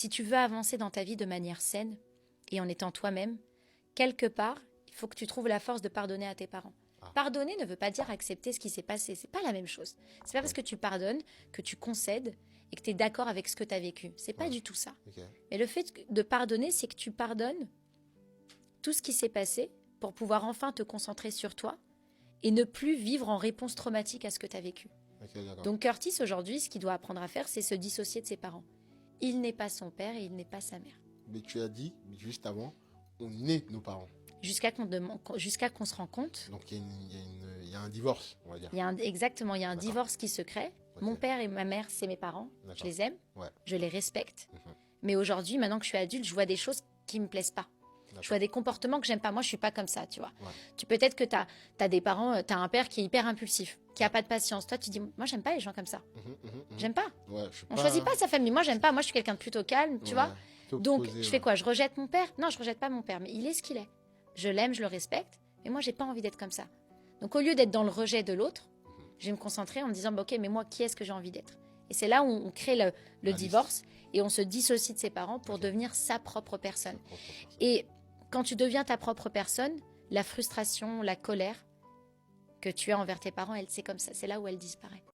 Si tu veux avancer dans ta vie de manière saine et en étant toi-même, quelque part, il faut que tu trouves la force de pardonner à tes parents. Ah. Pardonner ne veut pas dire accepter ce qui s'est passé. C'est pas la même chose. C'est pas parce que tu pardonnes que tu concèdes et que tu es d'accord avec ce que tu as vécu. C'est pas du tout ça. Ok. Mais le fait de pardonner, c'est que tu pardonnes tout ce qui s'est passé pour pouvoir enfin te concentrer sur toi et ne plus vivre en réponse traumatique à ce que tu as vécu. Ok, d'accord. Donc Curtis, aujourd'hui, ce qu'il doit apprendre à faire, c'est se dissocier de ses parents. Il n'est pas son père et il n'est pas sa mère. Mais tu as dit, juste avant, on est nos parents. Jusqu'à qu'on se rend compte. Donc il y a un divorce, on va dire. Exactement, il y a un D'accord. divorce qui se crée. Ok. Mon père et ma mère, c'est mes parents. Je D'accord. les aime, Ouais. je les respecte. Mhm. Mais aujourd'hui, maintenant que je suis adulte, je vois des choses qui me plaisent pas. D'accord. Je vois des comportements que j'aime pas. Moi, je suis pas comme ça, tu vois. Ouais. Peut-être que tu as des parents, tu as un père qui est hyper impulsif, qui a pas de patience. Toi, tu dis, moi, j'aime pas les gens comme ça. J'aime pas. Ouais, je suis On choisit pas sa famille. Moi, j'aime pas. Moi, je suis quelqu'un de plutôt calme, tu Ouais, vois. plutôt Donc, posé, je ouais. fais quoi? Je rejette mon père? Non, je rejette pas mon père, mais il est ce qu'il est. Je l'aime, je le respecte, mais moi, j'ai pas envie d'être comme ça. Donc, au lieu d'être dans le rejet de l'autre, je vais me concentrer en me disant, bah, ok, mais moi, qui est-ce que j'ai envie d'être? Et c'est là où on crée le divorce et on se dissocie de ses parents pour devenir sa propre personne. Et quand tu deviens ta propre personne, la frustration, la colère que tu as envers tes parents, c'est comme ça, c'est là où elle disparaît.